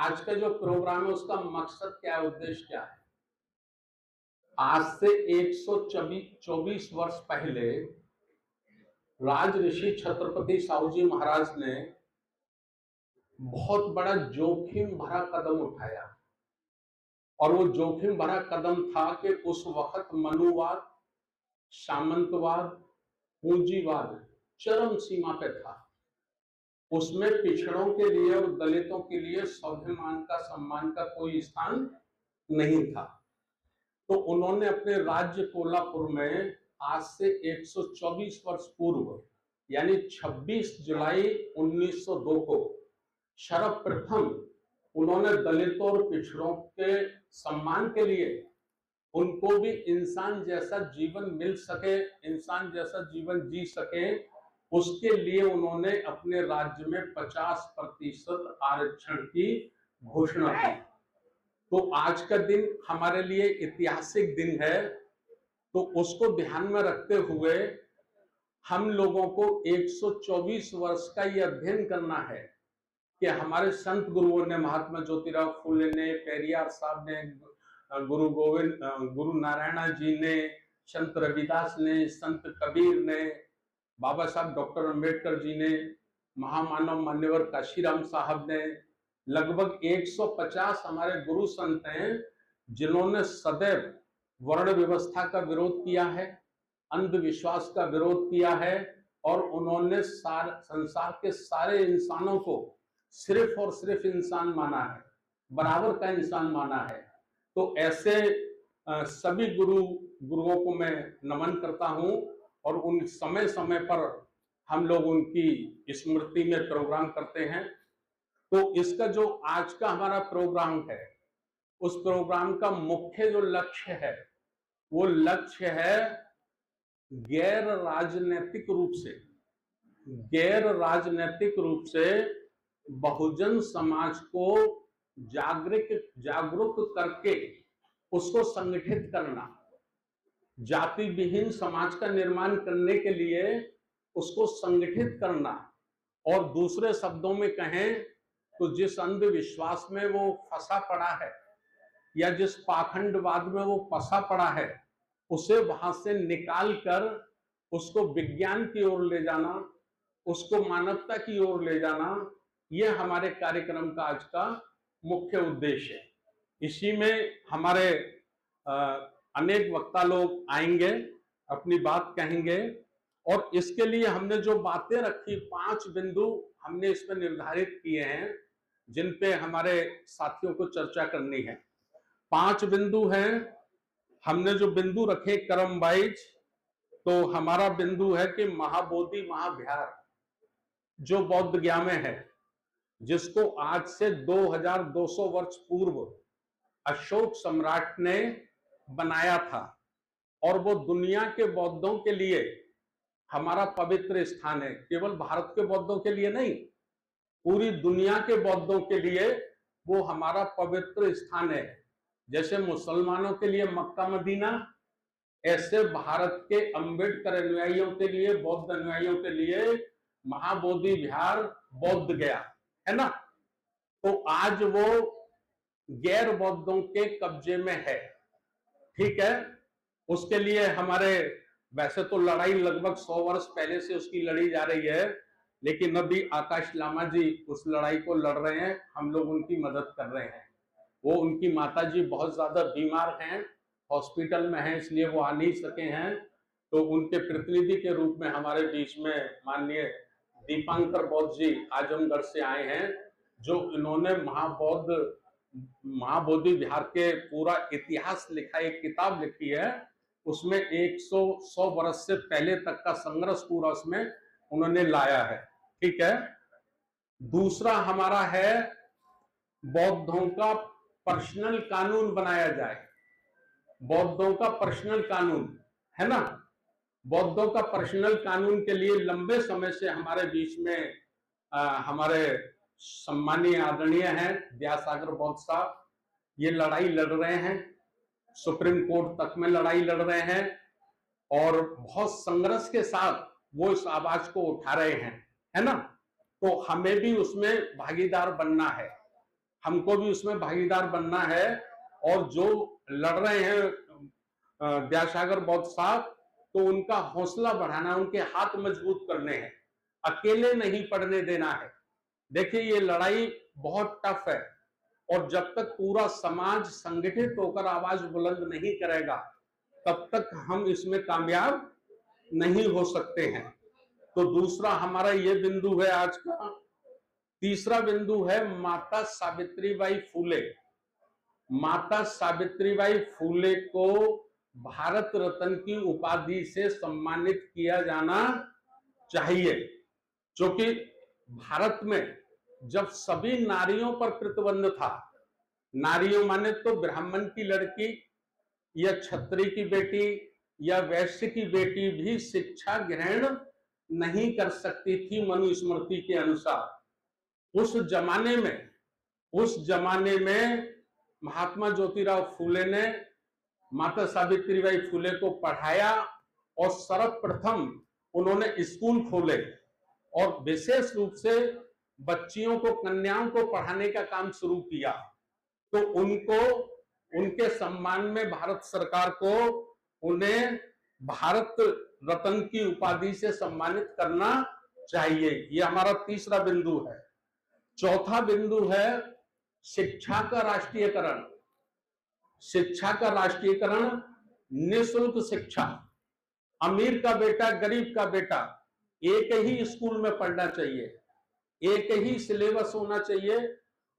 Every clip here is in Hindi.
आज का जो प्रोग्राम है उसका मकसद क्या है, उद्देश्य क्या है। आज से 124 वर्ष पहले राज ऋषि छत्रपति साहू जी महाराज ने बहुत बड़ा जोखिम भरा कदम उठाया। और वो जोखिम भरा कदम था कि उस वक्त मनुवाद, सामंतवाद, पूंजीवाद चरम सीमा पे था। उसमें पिछड़ों के लिए और दलितों के लिए स्वाभिमान का, सम्मान का कोई स्थान नहीं था। तो उन्होंने अपने राज्य कोल्हापुर में आज से 124 वर्ष पूर्व यानी 26 जुलाई 1902 को सर्वप्रथम उन्होंने दलितों और पिछड़ों के सम्मान के लिए, उनको भी इंसान जैसा जीवन मिल सके, इंसान जैसा जीवन जी सके, उसके लिए उन्होंने अपने राज्य में 50% आरक्षण की घोषणा की। तो आज का दिन हमारे लिए ऐतिहासिक दिन है। तो उसको ध्यान में रखते हुए हम लोगों को 124 वर्ष का ये अध्ययन करना है कि हमारे संत गुरुओं ने, महात्मा ज्योतिराव फुले ने, पेरियार साहब ने, गुरु नारायण जी ने, संत रविदास ने, संत कबीर ने, बाबा साहब डॉक्टर अंबेडकर जी ने, महामानव मान्यवर काशीराम साहब ने, लगभग 150 हमारे गुरु संत हैं जिन्होंने सदैव वर्ण व्यवस्था का विरोध किया है, अंधविश्वास का विरोध किया है, और उन्होंने संसार के सारे इंसानों को सिर्फ और सिर्फ इंसान माना है, बराबर का इंसान माना है। तो ऐसे सभी गुरुओं को मैं नमन करता हूं और उन समय समय पर हम लोग उनकी स्मृति में प्रोग्राम करते हैं। तो इसका जो आज का हमारा प्रोग्राम है, उस प्रोग्राम का मुख्य जो लक्ष्य है, वो लक्ष्य है गैर राजनीतिक रूप से बहुजन समाज को जागरूक करके उसको संगठित करना, जाति विहीन समाज का निर्माण करने के लिए उसको संगठित करना। और दूसरे शब्दों में कहें तो जिस अंधविश्वास में वो फंसा पड़ा है या जिस पाखंडवाद में वो फंसा पड़ा है, उसे वहां से निकाल कर उसको विज्ञान की ओर ले जाना, उसको मानवता की ओर ले जाना, यह हमारे कार्यक्रम का आज का मुख्य उद्देश्य है। इसी में हमारे अनेक वक्ता लोग आएंगे, अपनी बात कहेंगे, और इसके लिए हमने जो बातें रखी, 5 बिंदु हमने इसमें निर्धारित किए हैं जिन पे हमारे साथियों को चर्चा करनी है। 5 बिंदु हैं। हमने जो बिंदु रखे क्रम वाइज, तो हमारा बिंदु है कि महाबोधि महाविहार जो बौद्ध गया में है, जिसको आज से 2200 वर्ष पूर्व अशोक सम्राट ने बनाया था, और वो दुनिया के बौद्धों के लिए हमारा पवित्र स्थान है। केवल भारत के बौद्धों के लिए नहीं, पूरी दुनिया के बौद्धों के लिए वो हमारा पवित्र स्थान है। जैसे मुसलमानों के लिए मक्का मदीना, ऐसे भारत के अंबेडकर अनुयायियों के लिए, बौद्ध अनुयायियों के लिए महाबोधि विहार बौद्ध गया है ना। तो आज वो गैर बौद्धों के कब्जे में है, ठीक है। उसके लिए हमारे, वैसे तो लड़ाई लगभग 100 वर्ष पहले से उसकी लड़ी जा रही है, लेकिन अभी आकाश लामा जी उस लड़ाई को लड़ रहे हैं, हम लोग उनकी मदद कर रहे हैं। वो उनकी माता जी बहुत ज्यादा बीमार हैं, हॉस्पिटल में हैं, इसलिए वो आ नहीं सके हैं। तो उनके प्रतिनिधि के रूप में हमारे बीच में माननीय दीपांकर बौद्ध जी आजमगढ़ से आए हैं, जो इन्होंने महाबोधि विहार के पूरा इतिहास लिखा, एक किताब लिखी है। उसमें 100 वर्ष से पहले तक का संघर्ष पूरा उसमें उन्होंने लाया है, ठीक है। दूसरा हमारा है बौद्धों का पर्सनल कानून बनाया जाए। बौद्धों का पर्सनल कानून है ना। बौद्धों का पर्सनल कानून के लिए लंबे समय से हमारे बीच में हमारे सम्मानीय आदरणीय हैं विद्यासागर बौद्ध साहब, ये लड़ाई लड़ रहे हैं, सुप्रीम कोर्ट तक में लड़ाई लड़ रहे हैं, और बहुत संघर्ष के साथ वो इस आवाज को उठा रहे हैं, है ना। तो हमें भी उसमें भागीदार बनना है। हमको भी उसमें भागीदार बनना है। और जो लड़ रहे हैं विद्यासागर बौद्ध साहब, तो उनका हौसला बढ़ाना, उनके हाथ मजबूत करने हैं, अकेले नहीं पढ़ने देना है। देखिए ये लड़ाई बहुत टफ है, और जब तक पूरा समाज संगठित होकर आवाज बुलंद नहीं करेगा तब तक हम इसमें कामयाब नहीं हो सकते हैं। तो दूसरा हमारा ये बिंदु है आज का। तीसरा बिंदु है माता सावित्रीबाई फूले। माता सावित्रीबाई फूले को भारत रत्न की उपाधि से सम्मानित किया जाना चाहिए, क्योंकि भारत में जब सभी नारियों पर प्रतिबंध था, नारियों माने तो ब्राह्मण की लड़की या क्षत्रिय की बेटी या वैश्य की बेटी भी शिक्षा ग्रहण नहीं कर सकती थी मनुस्मृति के अनुसार। उस जमाने में महात्मा ज्योतिराव फूले ने माता सावित्रीबाई फूले को पढ़ाया, और सर्वप्रथम उन्होंने स्कूल खोले, और विशेष रूप से बच्चियों को, कन्याओं को पढ़ाने का काम शुरू किया। तो उनको, उनके सम्मान में भारत सरकार को उन्हें भारत रत्न की उपाधि से सम्मानित करना चाहिए। ये हमारा तीसरा बिंदु है। चौथा बिंदु है शिक्षा का राष्ट्रीयकरण। शिक्षा का राष्ट्रीयकरण, निःशुल्क शिक्षा। अमीर का बेटा, गरीब का बेटा एक ही स्कूल में पढ़ना चाहिए, एक ही सिलेबस होना चाहिए,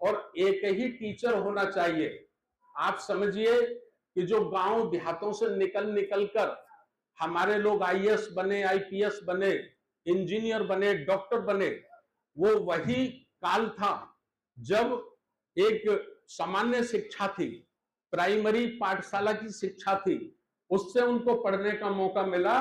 और एक ही टीचर होना चाहिए। आप समझिए कि जो गांव देहातों से निकल कर हमारे लोग आईएएस बने, आईपीएस बने, इंजीनियर बने, डॉक्टर बने, वो वही काल था जब एक सामान्य शिक्षा थी, प्राइमरी पाठशाला की शिक्षा थी, उससे उनको पढ़ने का मौका मिला,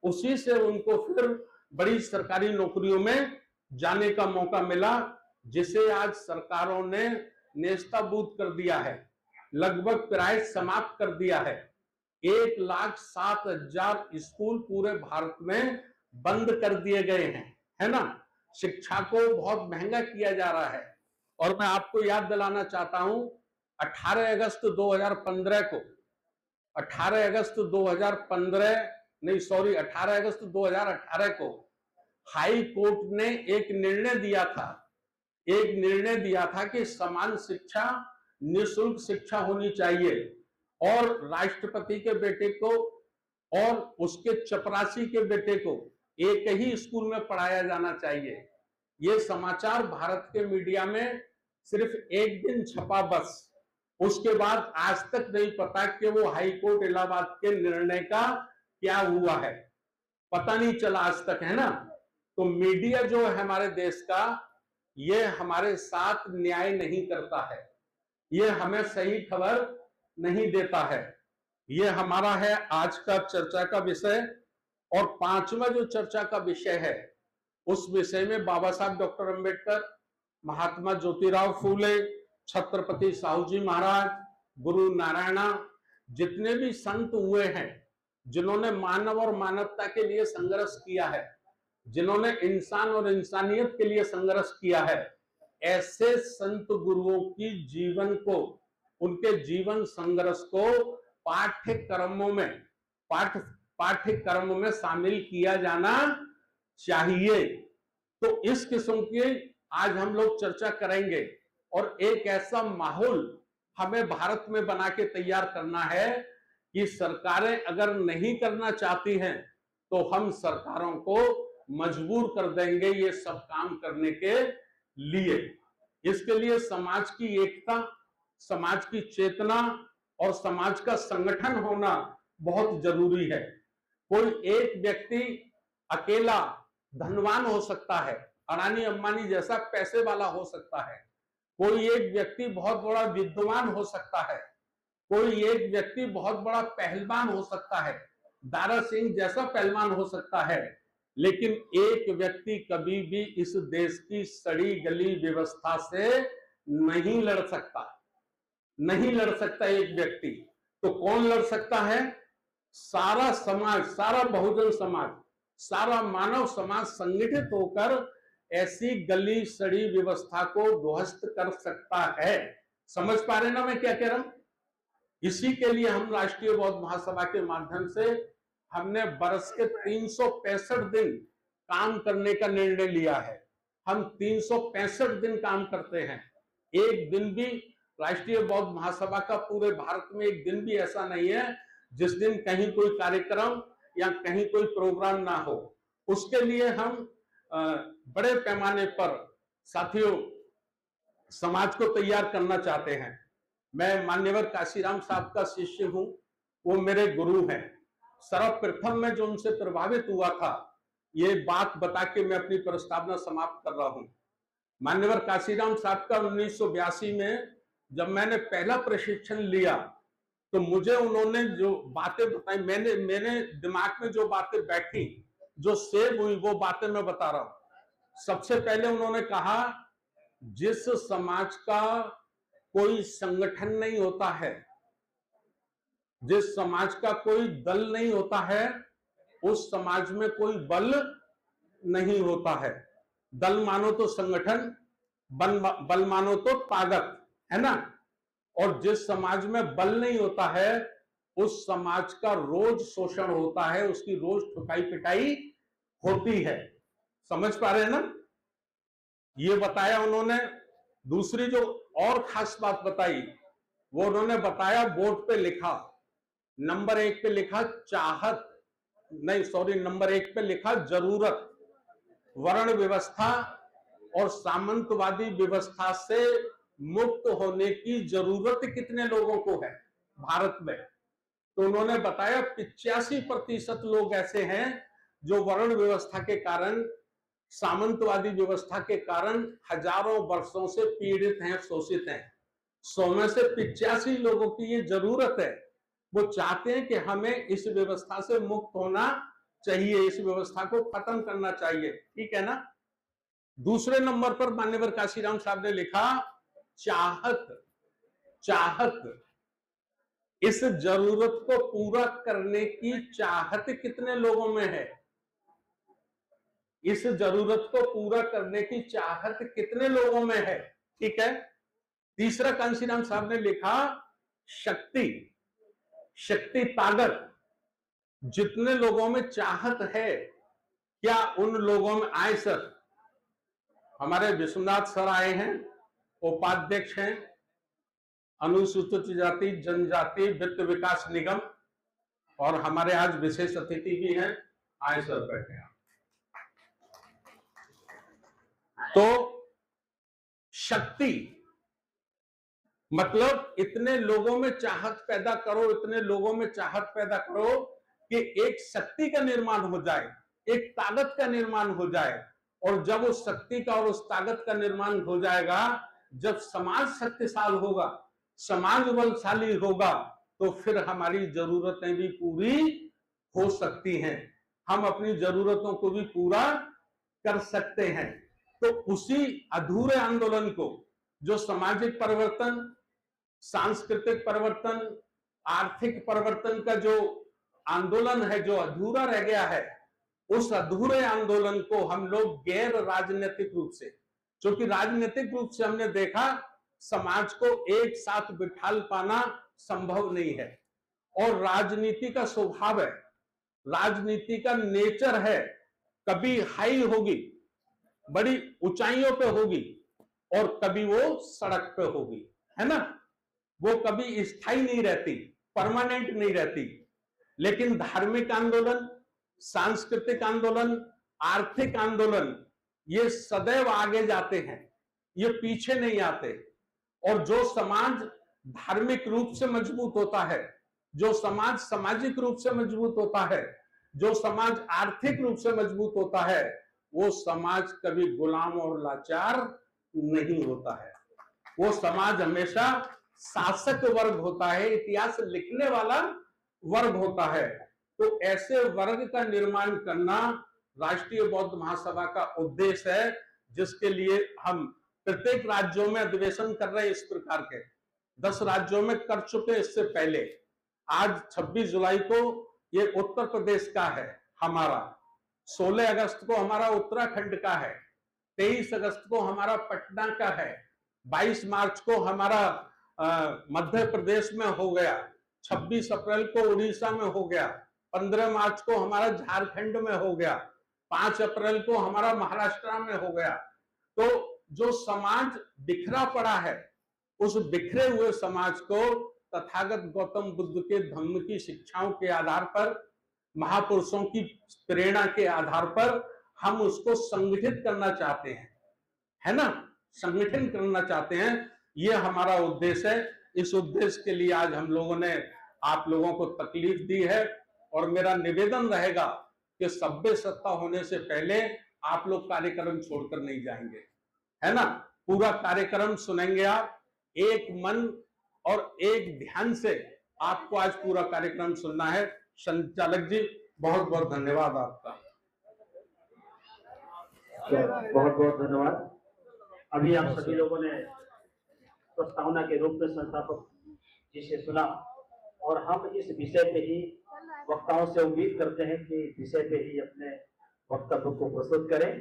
उसी से उनको फिर बड़ी सरकारी नौकरियों में जाने का मौका मिला, जिसे आज सरकारों ने नेस्ताभूत कर दिया है, लगभग प्राय समाप्त कर दिया है। 1,07,000 स्कूल पूरे भारत में बंद कर दिए गए हैं, है ना। शिक्षा को बहुत महंगा किया जा रहा है। और मैं आपको याद दिलाना चाहता हूं, 18 अगस्त 2015 को, 18 अगस्त 2015 नहीं सॉरी 18 अगस्त 2018 को हाई कोर्ट ने एक निर्णय दिया था कि समान शिक्षा, निःशुल्क शिक्षा होनी चाहिए, और राष्ट्रपति के बेटे को और उसके चपरासी के बेटे को एक ही स्कूल में पढ़ाया जाना चाहिए। ये समाचार भारत के मीडिया में सिर्फ एक दिन छपा बस, उसके बाद आज तक नहीं पता कि वो हाई कोर्ट इलाहाबाद के निर्णय का क्या हुआ है, पता नहीं चला आज तक, है ना। तो मीडिया जो है हमारे देश का, ये हमारे साथ न्याय नहीं करता है, ये हमें सही खबर नहीं देता है। ये हमारा है आज का चर्चा का विषय। और पांचवा जो चर्चा का विषय है, उस विषय में बाबा साहब डॉक्टर अंबेडकर, महात्मा ज्योतिराव फूले, छत्रपति साहू जी महाराज, गुरु नारायणा, जितने भी संत हुए हैं जिन्होंने मानव और मानवता के लिए संघर्ष किया है, जिन्होंने इंसान और इंसानियत के लिए संघर्ष किया है, ऐसे संत गुरुओं की जीवन को, उनके जीवन संघर्ष को पाठ्यक्रम में शामिल किया जाना चाहिए। तो इस किस्म की आज हम लोग चर्चा करेंगे, और एक ऐसा माहौल हमें भारत में बना के तैयार करना है कि सरकारें अगर नहीं करना चाहती हैं तो हम सरकारों को मजबूर कर देंगे ये सब काम करने के लिए। इसके लिए समाज की एकता, समाज की चेतना और समाज का संगठन होना बहुत जरूरी है। कोई एक व्यक्ति अकेला धनवान हो सकता है, अडानी अंबानी जैसा पैसे वाला हो सकता है, कोई एक व्यक्ति बहुत बड़ा विद्वान हो सकता है, कोई एक व्यक्ति बहुत बड़ा पहलवान हो सकता है, दारा सिंह जैसा पहलवान हो सकता है, लेकिन एक व्यक्ति कभी भी इस देश की सड़ी गली व्यवस्था से नहीं लड़ सकता, नहीं लड़ सकता एक व्यक्ति। तो कौन लड़ सकता है? सारा समाज, सारा बहुजन समाज, सारा मानव समाज संगठित होकर ऐसी गली सड़ी व्यवस्था को ध्वस्त कर सकता है। समझ पा रहे ना मैं क्या कह रहा हूं? इसी के लिए हम राष्ट्रीय बौद्ध महासभा के माध्यम से हमने बरस के 365 दिन काम करने का निर्णय लिया है। हम 365 दिन काम करते हैं। एक दिन भी राष्ट्रीय बौद्ध महासभा का पूरे भारत में एक दिन भी ऐसा नहीं है जिस दिन कहीं कोई कार्यक्रम या कहीं कोई प्रोग्राम ना हो। उसके लिए हम बड़े पैमाने पर साथियों समाज को तैयार करना चाहते हैं। मैं मान्यवर काशीराम साहब का शिष्य हूं, वो मेरे गुरु हैं। सर्वप्रथम मैं जो उनसे प्रभावित हुआ था, ये बात बता के मैं अपनी प्रस्तावना समाप्त कर रहा हूं। मान्यवर काशीराम साहब का 1982 में जब मैंने पहला प्रशिक्षण लिया तो मुझे उन्होंने जो बातें बताई, मैंने दिमाग में जो बातें बैठी, जो सेव हुई, वो बातें मैं बता रहा हूं। सबसे पहले उन्होंने कहा, जिस समाज का कोई संगठन नहीं होता है, जिस समाज का कोई दल नहीं होता है, उस समाज में कोई बल नहीं होता है। दल मानो तो संगठन, बल मानो तो ताकत, है ना। और जिस समाज में बल नहीं होता है, उस समाज का रोज शोषण होता है, उसकी रोज ठुकाई पिटाई होती है। समझ पा रहे हैं ना? ये बताया उन्होंने। दूसरी जो और खास बात बताई, वो उन्होंने बताया, बोर्ड पे लिखा, नंबर 1 पे लिखा चाहत, नहीं सॉरी, नंबर 1 पे लिखा जरूरत। वर्ण व्यवस्था और सामंतवादी व्यवस्था से मुक्त होने की जरूरत कितने लोगों को है भारत में? तो उन्होंने बताया 85% लोग ऐसे हैं जो वर्ण व्यवस्था के कारण, सामंतवादी व्यवस्था के कारण हजारों वर्षों से पीड़ित हैं, शोषित हैं। 100 में से 85 लोगों की ये जरूरत है। वो चाहते हैं कि हमें इस व्यवस्था से मुक्त होना चाहिए, इस व्यवस्था को खत्म करना चाहिए। ठीक है ना? दूसरे नंबर पर मान्यवर काशीराम साहब ने लिखा चाहत। चाहत, इस जरूरत को पूरा करने की चाहत कितने लोगों में है? इस जरूरत को पूरा करने की चाहत कितने लोगों में है? ठीक है। तीसरा कांशीराम साहब ने लिखा शक्ति। शक्ति, ताकत। जितने लोगों में चाहत है, क्या उन लोगों में आए सर? हमारे विश्वनाथ सर आए हैं, उपाध्यक्ष हैं अनुसूचित जाति जनजाति वित्त विकास निगम, और हमारे आज विशेष अतिथि भी हैं। आए सर, बैठे हैं। तो शक्ति मतलब इतने लोगों में चाहत पैदा करो, इतने लोगों में चाहत पैदा करो कि एक शक्ति का निर्माण हो जाए, एक ताकत का निर्माण हो जाए। और जब उस शक्ति का और उस ताकत का निर्माण हो जाएगा, जब समाज शक्तिशाली होगा, समाज बलशाली होगा, तो फिर हमारी जरूरतें भी पूरी हो सकती हैं, हम अपनी जरूरतों को भी पूरा कर सकते हैं। तो उसी अधूरे आंदोलन को, जो सामाजिक परिवर्तन, सांस्कृतिक परिवर्तन, आर्थिक परिवर्तन का जो आंदोलन है, जो अधूरा रह गया है, उस अधूरे आंदोलन को हम लोग गैर राजनीतिक रूप से, क्योंकि राजनीतिक रूप से हमने देखा समाज को एक साथ बिठाल पाना संभव नहीं है। और राजनीति का स्वभाव है, राजनीति का नेचर है, कभी हाई होगी, बड़ी ऊंचाइयों पे होगी, और कभी वो सड़क पे होगी, है ना। वो कभी स्थायी नहीं रहती, परमानेंट नहीं रहती। लेकिन धार्मिक आंदोलन, सांस्कृतिक आंदोलन, आर्थिक आंदोलन, ये सदैव आगे जाते हैं, ये पीछे नहीं आते। और जो समाज धार्मिक रूप से मजबूत होता है, जो समाज सामाजिक रूप से मजबूत होता है, जो समाज आर्थिक रूप से मजबूत होता है, वो समाज कभी गुलाम और लाचार नहीं होता है। वो समाज हमेशा शासक वर्ग होता है, इतिहास लिखने वाला वर्ग होता है। तो ऐसे वर्ग का निर्माण करना राष्ट्रीय बौद्ध महासभा का उद्देश्य है, जिसके लिए हम प्रत्येक राज्यों में अधिवेशन कर रहे हैं। इस प्रकार के 10 राज्यों में कर चुके। इससे पहले आज 26 जुलाई को ये उत्तर प्रदेश का है हमारा, 16 अगस्त को हमारा उत्तराखंड का है, 23 अगस्त को हमारा पटना का है, 22 मार्च को हमारा मध्य प्रदेश में हो गया, 26 अप्रैल को उड़ीसा में हो गया, 15 मार्च को हमारा झारखंड में हो गया, 5 अप्रैल को हमारा महाराष्ट्र में हो गया। तो जो समाज बिखरा पड़ा है, उस बिखरे हुए समाज को तथागत गौतम बुद्ध के धम्म की शिक्षाओं के आधार पर, महापुरुषों की प्रेरणा के आधार पर हम उसको संगठित करना चाहते हैं, है ना, संगठन करना चाहते हैं। ये हमारा उद्देश्य है। इस उद्देश्य के लिए आज हम लोगों ने आप लोगों को तकलीफ दी है, और मेरा निवेदन रहेगा कि सभ्य सत्ता होने से पहले आप लोग कार्यक्रम छोड़कर नहीं जाएंगे, है ना। पूरा कार्यक्रम सुनेंगे आप, एक मन और एक ध्यान से आपको आज पूरा कार्यक्रम सुनना है। संचालक जी, बहुत बहुत धन्यवाद आपका। बहुत बहुत धन्यवाद। अभी आप सभी लोगों ने प्रस्तावना के रूप में संस्थापक जी से सुना, और हम इस विषय पे ही वक्ताओं से उम्मीद करते हैं कि विषय पे ही अपने वक्तव्य को प्रस्तुत करें।